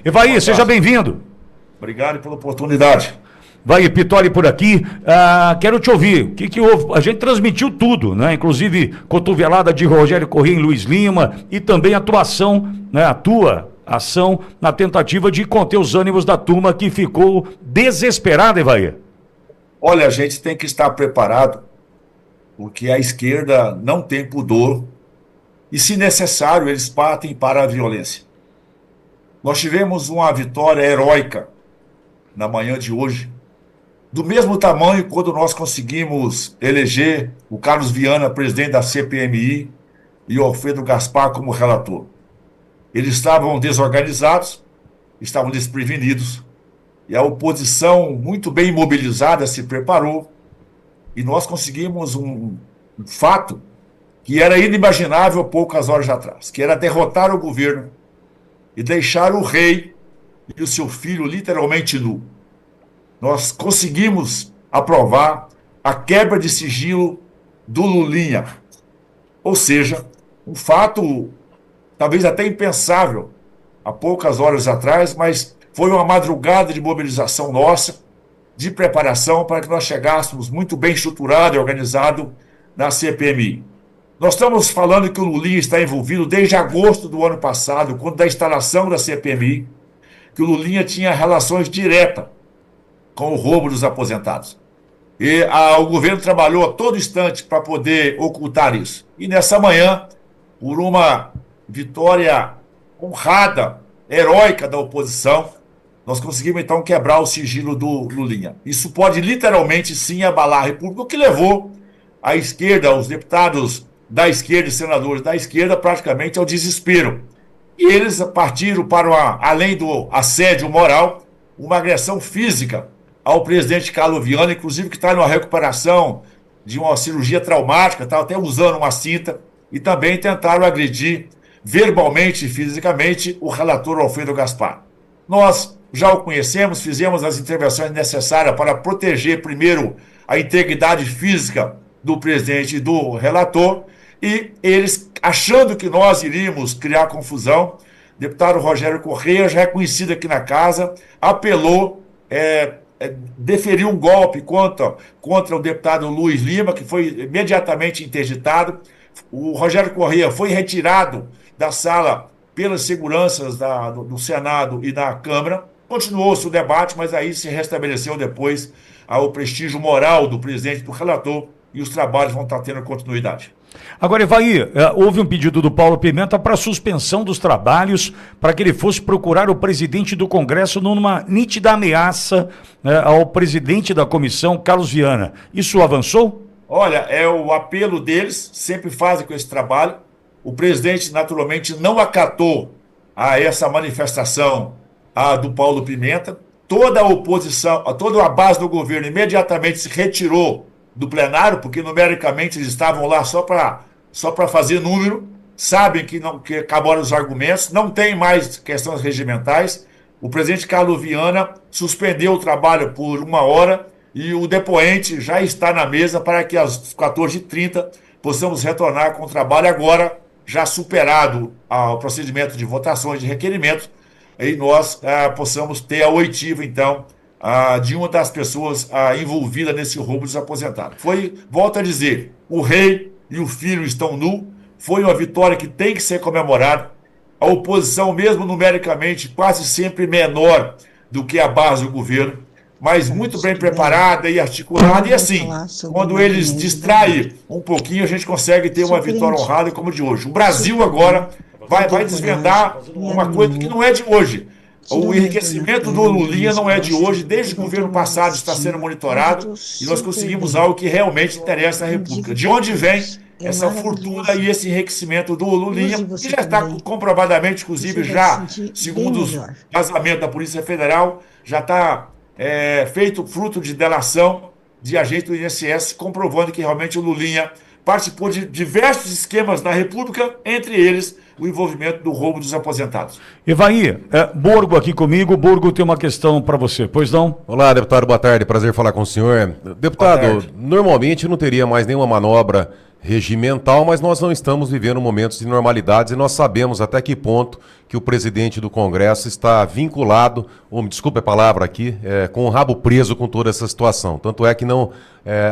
Evaí, seja bem-vindo. Obrigado pela oportunidade. Vai, Pitoli por aqui. Quero te ouvir. O que houve? A gente transmitiu tudo, né? Inclusive cotovelada de Rogério Corrêa em Luiz Lima e também atuação, né? A tua ação na tentativa de conter os ânimos da turma que ficou desesperada, Evaí. Olha, a gente tem que estar preparado, porque a esquerda não tem pudor e, se necessário, eles partem para a violência. Nós tivemos uma vitória heróica na manhã de hoje, do mesmo tamanho quando nós conseguimos eleger o Carlos Viana, presidente da CPMI, e o Alfredo Gaspar como relator. Eles estavam desorganizados, estavam desprevenidos, e a oposição, muito bem mobilizada, se preparou, e nós conseguimos um fato que era inimaginável poucas horas atrás, que era derrotar o governo e deixar o rei e o seu filho literalmente nu. Nós conseguimos aprovar a quebra de sigilo do Lulinha. Ou seja, um fato talvez até impensável há poucas horas atrás, mas foi uma madrugada de mobilização nossa, de preparação para que nós chegássemos muito bem estruturado e organizado na CPMI. Nós estamos falando que o Lulinha está envolvido desde agosto do ano passado, quando da instalação da CPMI, que o Lulinha tinha relações diretas com o roubo dos aposentados. E o governo trabalhou a todo instante para poder ocultar isso. E nessa manhã, por uma vitória honrada, heróica da oposição, nós conseguimos então quebrar o sigilo do Lulinha. Isso pode literalmente sim abalar a República, o que levou a esquerda, os deputados da esquerda e senadores da esquerda praticamente ao desespero. E eles partiram para, além do assédio moral, uma agressão física ao presidente Carlos Viana, inclusive que está numa recuperação de uma cirurgia traumática, está até usando uma cinta, e também tentaram agredir verbalmente e fisicamente o relator Alfredo Gaspar. Nós já o conhecemos, fizemos as intervenções necessárias para proteger primeiro a integridade física do presidente e do relator, e eles, achando que nós iríamos criar confusão, o deputado Rogério Corrêa, já é conhecido aqui na casa, apelou, deferiu um golpe contra o deputado Luiz Lima, que foi imediatamente interditado. O Rogério Corrêa foi retirado da sala pelas seguranças do Senado e da Câmara. Continuou-se o debate, mas aí se restabeleceu depois o prestígio moral do presidente, do relator, e os trabalhos vão estar tendo continuidade. Agora, Evaí, houve um pedido do Paulo Pimenta para suspensão dos trabalhos, para que ele fosse procurar o presidente do Congresso numa nítida ameaça ao presidente da comissão, Carlos Viana. Isso avançou? Olha, é o apelo deles, sempre fazem com esse trabalho. O presidente, naturalmente, não acatou a essa manifestação do Paulo Pimenta. Toda a oposição, toda a base do governo imediatamente se retirou do plenário, porque numericamente eles estavam lá só para fazer número, sabem que acabaram os argumentos, não tem mais questões regimentais. O presidente Carlos Viana suspendeu o trabalho por 1 hora e o depoente já está na mesa para que às 14h30 possamos retornar com o trabalho, agora já superado o procedimento de votações de requerimentos, e nós possamos ter a oitiva, então, de uma das pessoas envolvidas nesse roubo dos aposentados. Volto a dizer, o rei e o filho estão nus, foi uma vitória que tem que ser comemorada. A oposição, mesmo numericamente, quase sempre menor do que a base do governo, mas muito bem preparada e articulada, e assim, quando eles distraem um pouquinho, a gente consegue ter uma vitória honrada como a de hoje. O Brasil agora vai desvendar uma coisa que não é de hoje. O enriquecimento do Lulinha não é de hoje, desde o governo passado está sendo monitorado, e nós conseguimos algo que realmente interessa à República. De onde vem essa fortuna e esse enriquecimento do Lulinha, que já está comprovadamente, inclusive já, segundo os vazamentos da Polícia Federal, já está feito fruto de delação de agente do INSS, comprovando que realmente o Lulinha participou de diversos esquemas na República, entre eles o envolvimento do roubo dos aposentados. Evaí, Borgo aqui comigo. Borgo tem uma questão para você, pois não? Olá, deputado, boa tarde, prazer falar com o senhor. Deputado, normalmente não teria mais nenhuma manobra regimental, mas nós não estamos vivendo momentos de normalidade e nós sabemos até que ponto que o presidente do Congresso está vinculado, ou me desculpe a palavra aqui, com o rabo preso com toda essa situação. Tanto é que não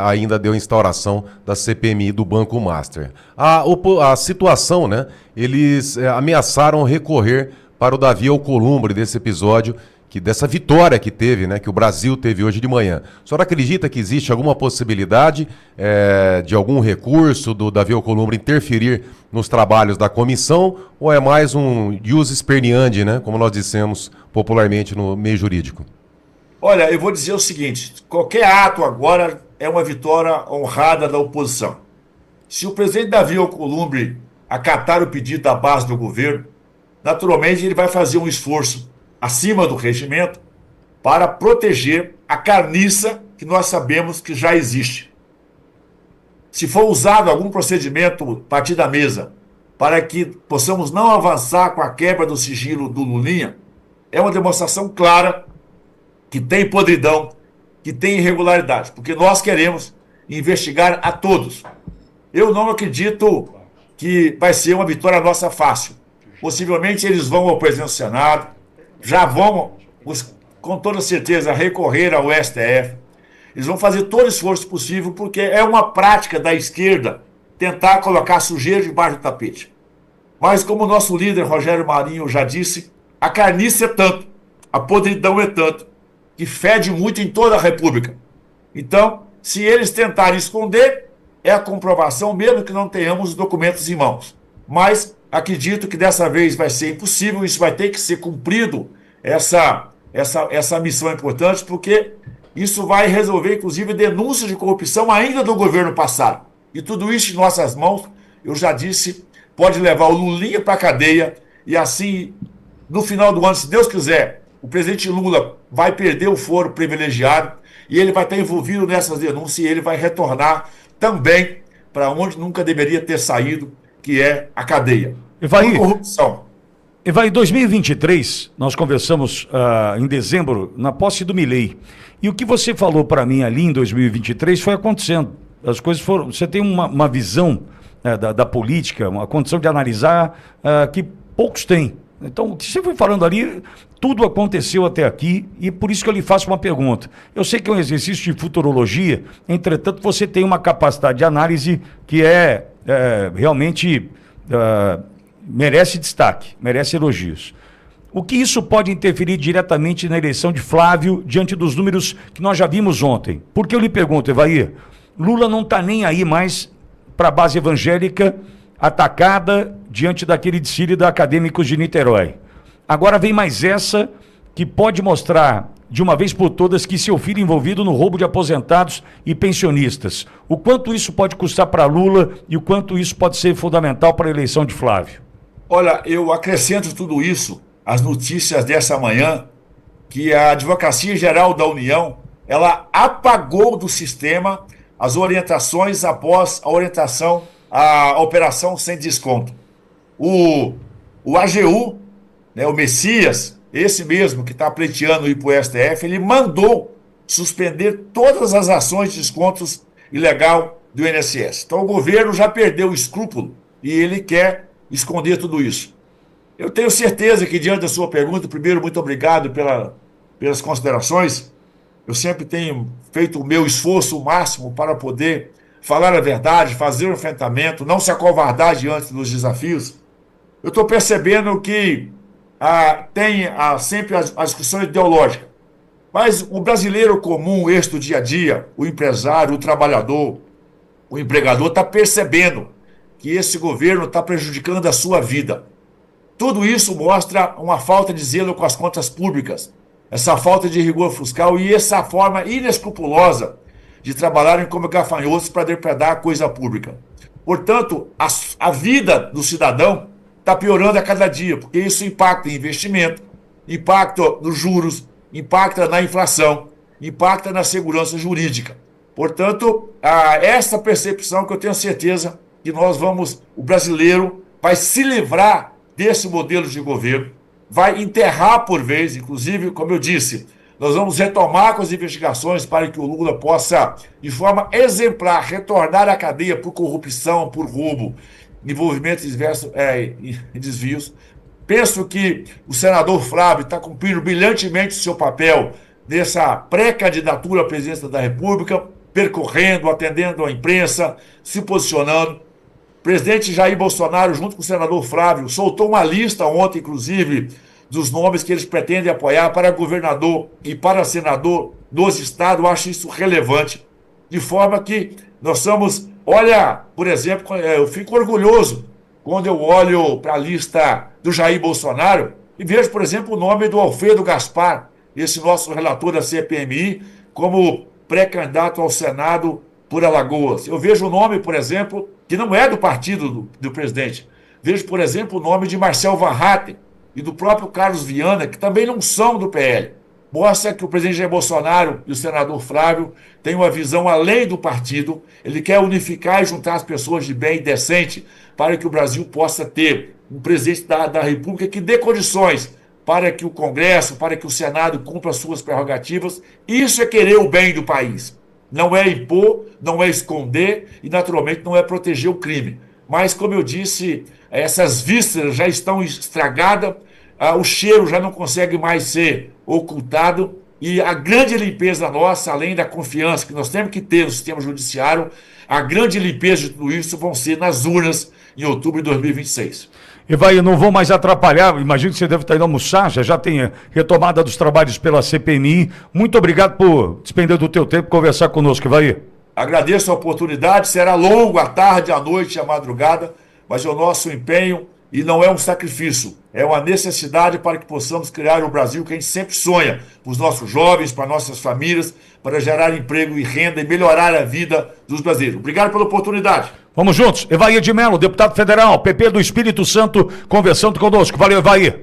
ainda deu instauração da CPMI do Banco Master. A situação, né? Eles ameaçaram recorrer para o Davi Alcolumbre desse episódio, dessa vitória que teve, né, que o Brasil teve hoje de manhã. A senhora acredita que existe alguma possibilidade de algum recurso do Davi Alcolumbre interferir nos trabalhos da comissão, ou é mais um ius esperniandi, né, como nós dissemos popularmente no meio jurídico? Olha, eu vou dizer o seguinte, qualquer ato agora é uma vitória honrada da oposição. Se o presidente Davi Alcolumbre acatar o pedido da base do governo, naturalmente ele vai fazer um esforço acima do regimento para proteger a carniça que nós sabemos que já existe. Se for usado algum procedimento a partir da mesa para que possamos não avançar com a quebra do sigilo do Lulinha, é uma demonstração clara que tem podridão, que tem irregularidade, porque nós queremos investigar a todos. Eu não acredito que vai ser uma vitória nossa fácil. Possivelmente eles vão ao presidente do Senado, já vão, com toda certeza, recorrer ao STF. Eles vão fazer todo o esforço possível, porque é uma prática da esquerda tentar colocar sujeira debaixo do tapete. Mas, como o nosso líder, Rogério Marinho, já disse, a carniça é tanto, a podridão é tanto, que fede muito em toda a República. Então, se eles tentarem esconder, é a comprovação, mesmo que não tenhamos os documentos em mãos. Mas acredito que dessa vez vai ser impossível, isso vai ter que ser cumprido, essa missão importante, porque isso vai resolver, inclusive, denúncias de corrupção ainda do governo passado. E tudo isso em nossas mãos, eu já disse, pode levar o Lulinha para a cadeia, e assim, no final do ano, se Deus quiser, o presidente Lula vai perder o foro privilegiado, e ele vai estar envolvido nessas denúncias, e ele vai retornar também para onde nunca deveria ter saído, que é a cadeia. Evaí, corrupção. Em 2023, nós conversamos em dezembro, na posse do Milei. E o que você falou para mim ali em 2023 foi acontecendo. As coisas foram. Você tem uma visão da política, uma condição de analisar que poucos têm. Então, o que você foi falando ali, tudo aconteceu até aqui, e por isso que eu lhe faço uma pergunta. Eu sei que é um exercício de futurologia, entretanto, você tem uma capacidade de análise que realmente merece destaque, merece elogios. O que isso pode interferir diretamente na eleição de Flávio, diante dos números que nós já vimos ontem? Porque eu lhe pergunto, Evaí, Lula não está nem aí mais para a base evangélica atacada diante daquele desfile da Acadêmicos de Niterói. Agora vem mais essa que pode mostrar de uma vez por todas que seu filho é envolvido no roubo de aposentados e pensionistas. O quanto isso pode custar para Lula e o quanto isso pode ser fundamental para a eleição de Flávio? Olha, eu acrescento tudo isso, as notícias dessa manhã, que a Advocacia Geral da União, ela apagou do sistema as orientações após a orientação, a operação sem desconto. O AGU, né, o Messias, esse mesmo que está pleiteando ir para o STF, ele mandou suspender todas as ações de descontos ilegal do INSS. Então o governo já perdeu o escrúpulo e ele quer esconder tudo isso. Eu tenho certeza que, diante da sua pergunta, primeiro, muito obrigado pelas considerações. Eu sempre tenho feito o meu esforço máximo para poder falar a verdade, fazer o enfrentamento, não se acovardar diante dos desafios. Eu estou percebendo que tem sempre a discussão ideológica, mas o brasileiro comum, este do dia a dia, o empresário, o trabalhador, o empregador, está percebendo que esse governo está prejudicando a sua vida. Tudo isso mostra uma falta de zelo com as contas públicas, essa falta de rigor fiscal e essa forma inescrupulosa de trabalharem como gafanhotos para depredar a coisa pública. Portanto, a vida do cidadão está piorando a cada dia, porque isso impacta em investimento, impacta nos juros, impacta na inflação, impacta na segurança jurídica. Portanto, essa percepção que eu tenho certeza que o brasileiro vai se livrar desse modelo de governo, vai enterrar por vez, inclusive, como eu disse, Nós vamos retomar com as investigações para que o Lula possa, de forma exemplar, retornar à cadeia por corrupção, por roubo, envolvimentos diversos, em desvios. Penso que o senador Flávio está cumprindo brilhantemente o seu papel nessa pré-candidatura à presidência da República, percorrendo, atendendo a imprensa, se posicionando. O presidente Jair Bolsonaro, junto com o senador Flávio, soltou uma lista ontem, inclusive, dos nomes que eles pretendem apoiar para governador e para senador dos estados. Eu acho isso relevante, de forma que nós somos... Olha, por exemplo, eu fico orgulhoso quando eu olho para a lista do Jair Bolsonaro e vejo, por exemplo, o nome do Alfredo Gaspar, esse nosso relator da CPMI, como pré-candidato ao Senado por Alagoas. Eu vejo o nome, por exemplo, que não é do partido do presidente. Vejo, por exemplo, o nome de Marcel Van Hatten e do próprio Carlos Viana, que também não são do PL. Mostra que o presidente Jair Bolsonaro e o senador Flávio têm uma visão além do partido. Ele quer unificar e juntar as pessoas de bem e decente para que o Brasil possa ter um presidente da República que dê condições para que o Congresso, para que o Senado cumpra as suas prerrogativas. Isso é querer o bem do país. Não é impor, não é esconder e, naturalmente, não é proteger o crime. Mas, como eu disse, essas vísceras já estão estragadas, o cheiro já não consegue mais ser ocultado e a grande limpeza nossa, além da confiança que nós temos que ter no sistema judiciário, a grande limpeza de tudo isso vão ser nas urnas em outubro de 2026. Evair, não vou mais atrapalhar, imagino que você deve estar indo almoçar, já tem retomada dos trabalhos pela CPMI. Muito obrigado por despender do teu tempo e conversar conosco, Evair. Agradeço a oportunidade, será longo, à tarde, à noite, à madrugada, mas é o nosso empenho e não é um sacrifício, é uma necessidade para que possamos criar o Brasil que a gente sempre sonha, para os nossos jovens, para nossas famílias, para gerar emprego e renda e melhorar a vida dos brasileiros. Obrigado pela oportunidade. Vamos juntos. Evair de Mello, deputado federal, PP do Espírito Santo, conversando conosco. Valeu, Evair.